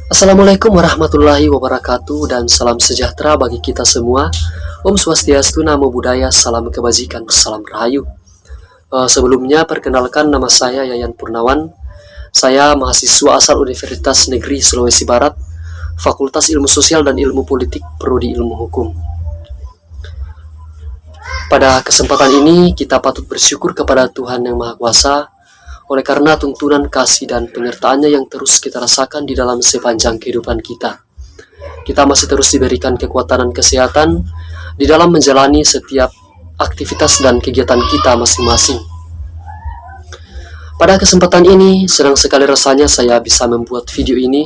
Assalamualaikum warahmatullahi wabarakatuh dan salam sejahtera bagi kita semua. Om Swastiastu, Namo Buddhaya, salam kebajikan, salam rahayu. Sebelumnya perkenalkan, nama saya Yayan Purnawan. Saya mahasiswa asal Universitas Negeri Sulawesi Barat, Fakultas Ilmu Sosial dan Ilmu Politik, Prodi Ilmu Hukum. Pada kesempatan ini kita patut bersyukur kepada Tuhan Yang Maha Kuasa oleh karena tuntunan kasih dan penyertaannya yang terus kita rasakan di dalam sepanjang kehidupan kita. Kita masih terus diberikan kekuatan dan kesehatan di dalam menjalani setiap aktivitas dan kegiatan kita masing-masing. Pada kesempatan ini, senang sekali rasanya saya bisa membuat video ini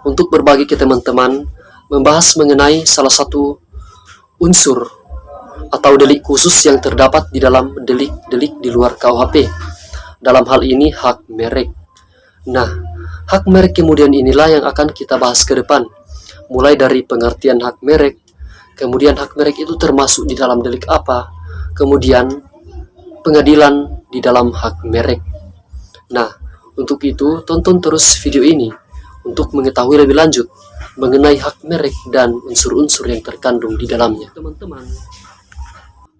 untuk berbagi ke teman-teman, membahas mengenai salah satu unsur atau delik khusus yang terdapat di dalam delik-delik di luar KUHP. Dalam hal ini hak merek. Nah, hak merek kemudian inilah yang akan kita bahas ke depan. Mulai dari pengertian hak merek, kemudian hak merek itu termasuk di dalam delik apa, kemudian pengadilan di dalam hak merek. Nah, untuk itu tonton terus video ini untuk mengetahui lebih lanjut mengenai hak merek dan unsur-unsur yang terkandung di dalamnya. Teman-teman,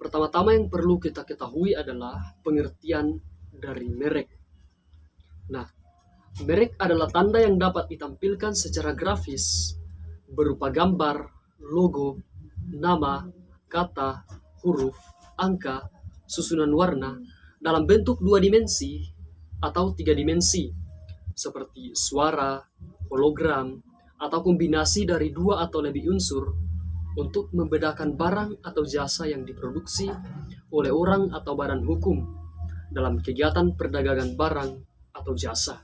pertama-tama yang perlu kita ketahui adalah pengertian dari merek. Nah, merek adalah tanda yang dapat ditampilkan secara grafis berupa gambar, logo, nama, kata, huruf, angka, susunan warna dalam bentuk 2 dimensi atau 3 dimensi seperti suara, hologram, atau kombinasi dari 2 atau lebih unsur untuk membedakan barang atau jasa yang diproduksi oleh orang atau badan hukum dalam kegiatan perdagangan barang atau jasa.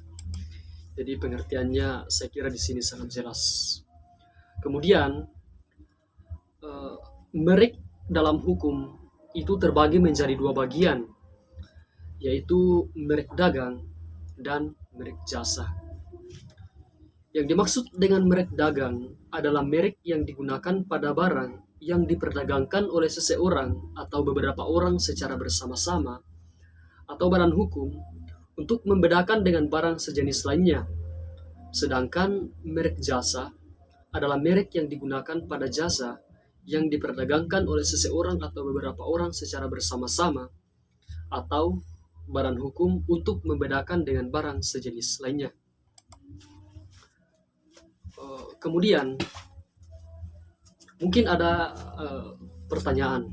Jadi pengertiannya saya kira di sini sangat jelas. Kemudian merek dalam hukum itu terbagi menjadi 2 bagian, yaitu merek dagang dan merek jasa. Yang dimaksud dengan merek dagang adalah merek yang digunakan pada barang yang diperdagangkan oleh seseorang atau beberapa orang secara bersama-sama atau badan hukum untuk membedakan dengan barang sejenis lainnya. Sedangkan merek jasa adalah merek yang digunakan pada jasa yang diperdagangkan oleh seseorang atau beberapa orang secara bersama-sama atau badan hukum untuk membedakan dengan barang sejenis lainnya. Kemudian mungkin ada pertanyaan,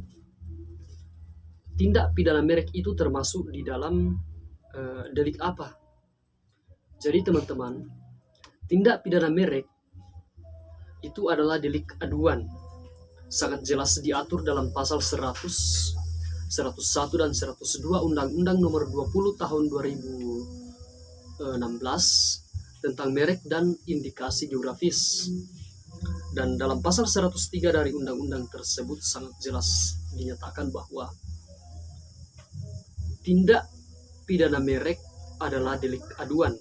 tindak pidana merek itu termasuk di dalam delik apa? Jadi teman-teman, tindak pidana merek itu adalah delik aduan. Sangat jelas diatur dalam pasal 100, 101 dan 102 Undang-Undang Nomor 20 Tahun 2016 tentang merek dan indikasi geografis. Dan dalam pasal 103 dari undang-undang tersebut sangat jelas dinyatakan bahwa tindak pidana merek adalah delik aduan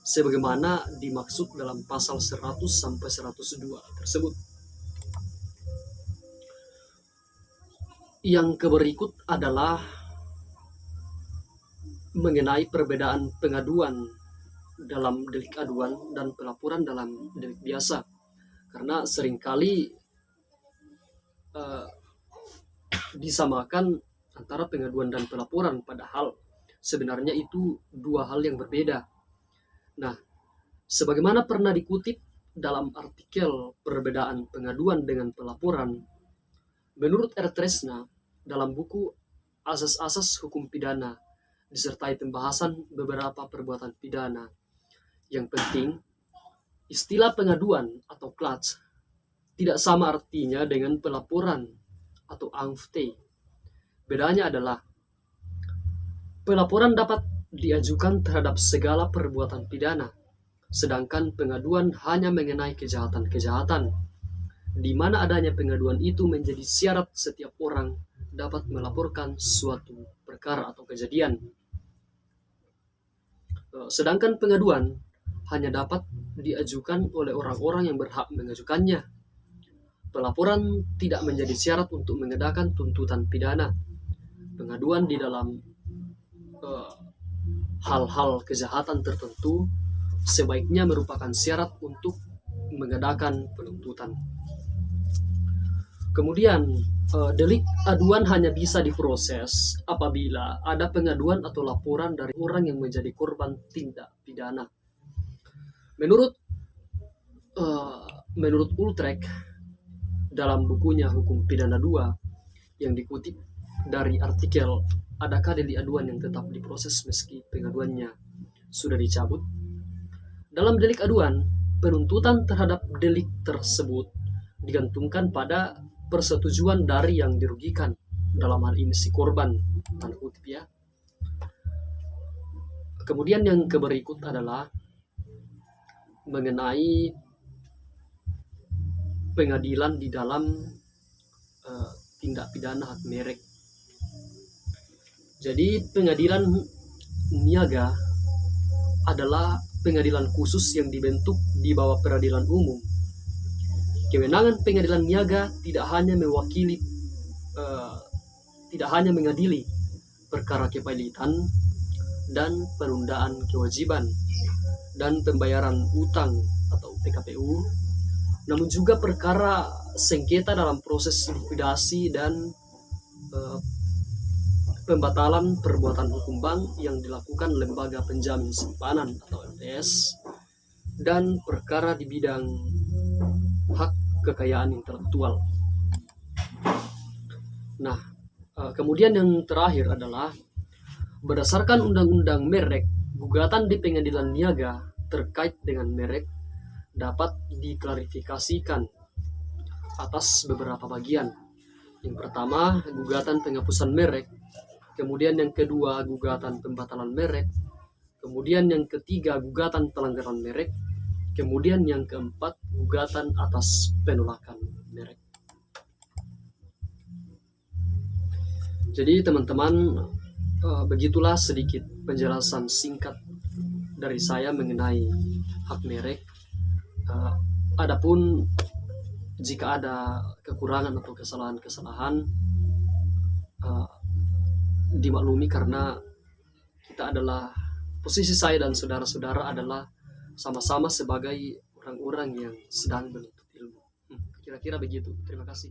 sebagaimana dimaksud dalam pasal 100 sampai 102 tersebut. Yang berikut adalah mengenai perbedaan pengaduan dalam delik aduan dan pelaporan dalam delik biasa. Karena seringkali disamakan antara pengaduan dan pelaporan, padahal sebenarnya itu 2 hal yang berbeda. Nah, sebagaimana pernah dikutip dalam artikel perbedaan pengaduan dengan pelaporan, menurut R. Tresna dalam buku Asas-Asas Hukum Pidana disertai pembahasan beberapa perbuatan pidana, yang penting istilah pengaduan atau klats tidak sama artinya dengan pelaporan atau angfte. Bedanya adalah pelaporan dapat diajukan terhadap segala perbuatan pidana, sedangkan pengaduan hanya mengenai kejahatan-kejahatan, di mana adanya pengaduan itu menjadi syarat setiap orang dapat melaporkan suatu perkara atau kejadian. Sedangkan pengaduan hanya dapat diajukan oleh orang-orang yang berhak mengajukannya. Pelaporan tidak menjadi syarat untuk mengenakan tuntutan pidana. Pengaduan di dalam hal-hal kejahatan tertentu sebaiknya merupakan syarat untuk mengadakan penuntutan. Kemudian, delik aduan hanya bisa diproses apabila ada pengaduan atau laporan dari orang yang menjadi korban tindak pidana. Menurut Utrecht dalam bukunya Hukum Pidana 2 yang dikutip dari artikel adakah delik aduan yang tetap diproses meski pengaduannya sudah dicabut. Dalam delik aduan, penuntutan terhadap delik tersebut digantungkan pada persetujuan dari yang dirugikan, dalam hal ini si korban, tanda kutip ya. Kemudian yang berikut adalah mengenai pengadilan di dalam tindak pidana hak merek. Jadi pengadilan niaga adalah pengadilan khusus yang dibentuk di bawah peradilan umum. Kewenangan pengadilan niaga tidak hanya mengadili perkara kepailitan dan penundaan kewajiban dan pembayaran utang atau PKPU, namun juga perkara sengketa dalam proses likuidasi dan pembatalan perbuatan hukum bank yang dilakukan lembaga penjamin simpanan atau LPS, dan perkara di bidang hak kekayaan intelektual. Nah, kemudian yang terakhir adalah berdasarkan Undang-Undang Merek, gugatan di pengadilan niaga terkait dengan merek dapat diklarifikasikan atas beberapa bagian. Yang pertama, gugatan penghapusan merek. Kemudian yang kedua, gugatan pembatalan merek. Kemudian yang ketiga, gugatan pelanggaran merek. Kemudian yang keempat, gugatan atas penolakan merek. Jadi teman-teman, begitulah sedikit penjelasan singkat dari saya mengenai hak merek. Adapun jika ada kekurangan atau kesalahan-kesalahan, dimaklumi karena kita adalah, posisi saya dan saudara-saudara adalah sama-sama sebagai orang-orang yang sedang menuntut ilmu. Kira-kira begitu. Terima kasih.